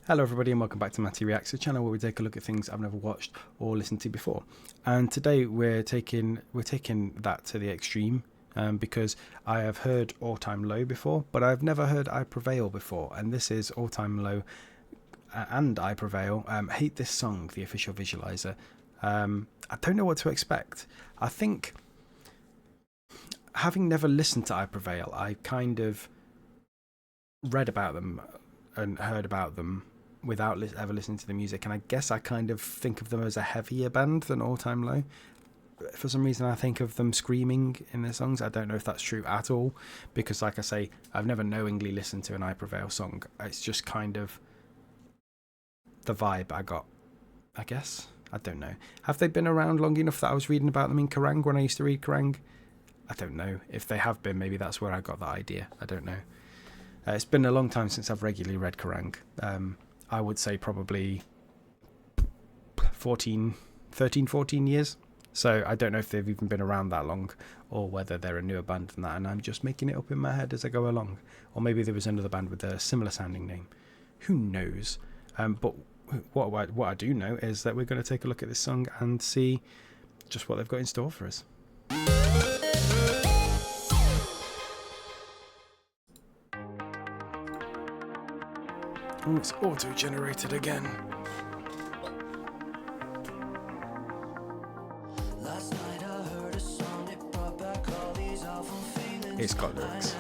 Hello everybody and welcome back to Matty Reacts, a channel where we take a look at things I've never watched or listened to before. And today we're taking that to the extreme because I have heard All Time Low before, but I've never heard I Prevail before. And this is All Time Low and I Prevail. Hate This Song, the official visualizer. I don't know what to expect. I think, having never listened to I Prevail, I kind of read about them and heard about them without ever listening to the music, and I guess I kind of think of them as a heavier band than All Time Low. For some reason I think of them screaming in their songs. I don't know if that's true at all, because like I say, I've never knowingly listened to an I Prevail song. It's just kind of the vibe I got, I guess. I don't know. Have they been around long enough that I was reading about them in Kerrang when I used to read Kerrang? I don't know. If they have been, maybe that's where I got that idea. I don't know. It's been a long time since I've regularly read Kerrang. I would say probably 13, 14 years. So I don't know if they've even been around that long or whether they're a newer band than that, and I'm just making it up in my head as I go along. Or maybe there was another band with a similar sounding name. Who knows? But what I do know is that we're going to take a look at this song and see just what they've got in store for us. Oh, it's auto-generated again. It's got lyrics.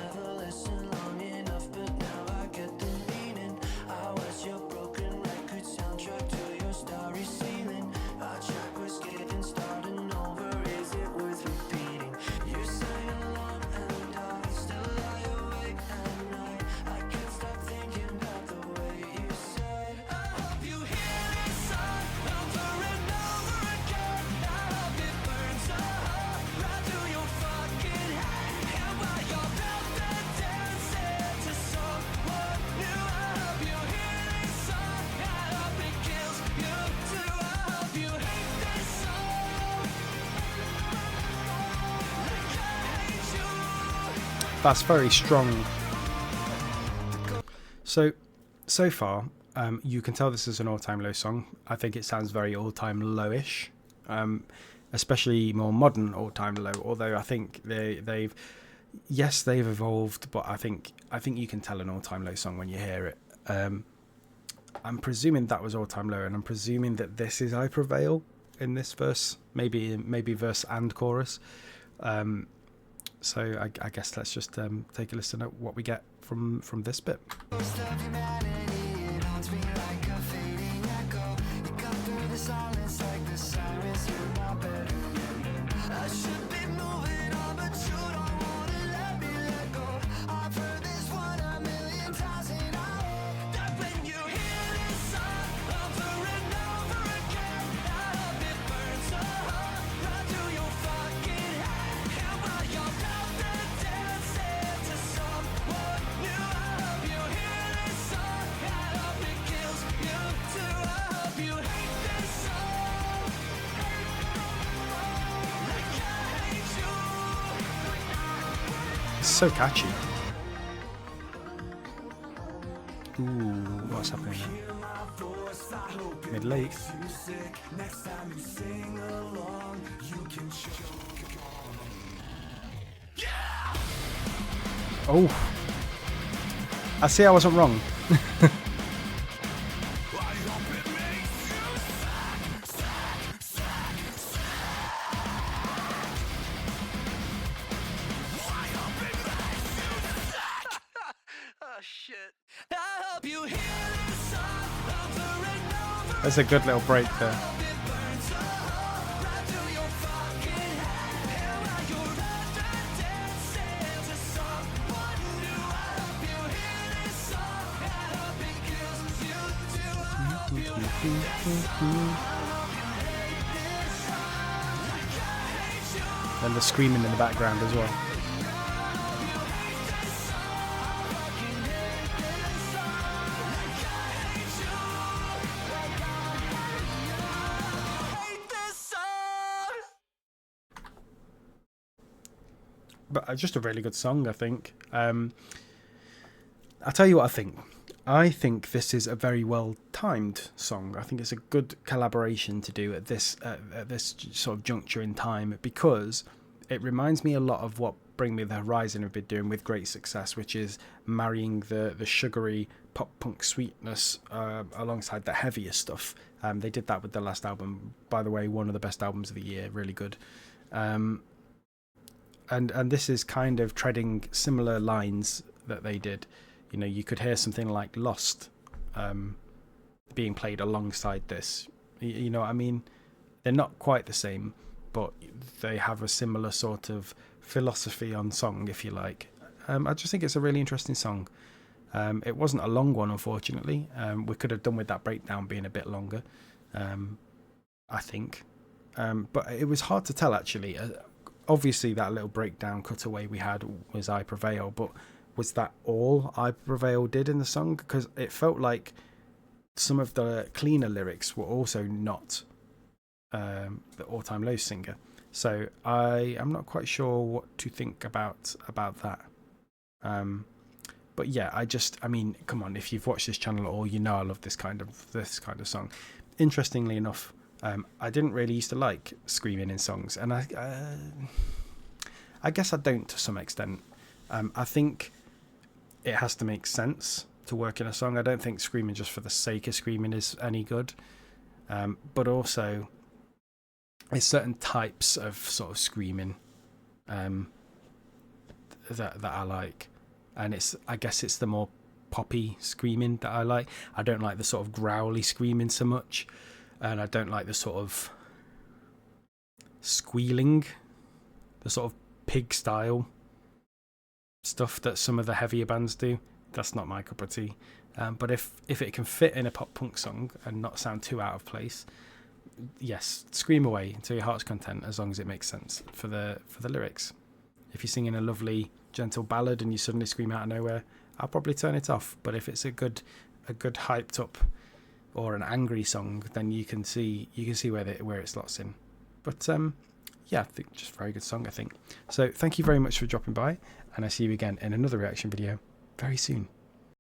That's very strong. So far, you can tell this is an All Time Low song. I think it sounds very All Time Lowish, especially more modern All Time Low. Although I think they've evolved, but I think you can tell an All Time Low song when you hear it. I'm presuming that was All Time Low, and I'm presuming that this is I Prevail in this verse, maybe verse and chorus. So I guess let's just take a listen at what we get from this bit. So catchy. Ooh, what's happening now? Mid-late. Oh, I see I wasn't wrong. That's a good little break there. And the screaming in the background as well. But just a really good song, I think. I'll tell you what I think. I think this is a very well timed song. I think it's a good collaboration to do at this sort of juncture in time, because it reminds me a lot of what Bring Me the Horizon have been doing with great success, which is marrying the sugary pop punk sweetness alongside the heavier stuff. They did that with the last album, by the way, one of the best albums of the year, really good. And this is kind of treading similar lines that they did. You know, you could hear something like Lost being played alongside this. You know what I mean? They're not quite the same, but they have a similar sort of philosophy on song, if you like. I just think it's a really interesting song. It wasn't a long one, unfortunately. We could have done with that breakdown being a bit longer, I think. But it was hard to tell, actually. Obviously, that little breakdown cutaway we had was I Prevail, but was that all I Prevail did in the song? Because it felt like some of the cleaner lyrics were also not the All Time Low singer. So I am not quite sure what to think about that. But yeah, I mean, come on, if you've watched this channel at all, you know I love this kind of song. Interestingly enough, I didn't really used to like screaming in songs, and I guess I don't to some extent. I think it has to make sense to work in a song. I don't think screaming just for the sake of screaming is any good. But also, there's certain types of sort of screaming that I like, and I guess it's the more poppy screaming that I like. I don't like the sort of growly screaming so much, and I don't like the sort of squealing, the sort of pig style stuff that some of the heavier bands do. That's not my cup of tea. But if it can fit in a pop punk song and not sound too out of place, yes, scream away to your heart's content, as long as it makes sense for the lyrics. If you're singing a lovely gentle ballad and you suddenly scream out of nowhere, I'll probably turn it off. But if it's a good hyped up or an angry song, then you can see where it slots in. But yeah, I think just a very good song, I think. So thank you very much for dropping by, and I see you again in another reaction video very soon.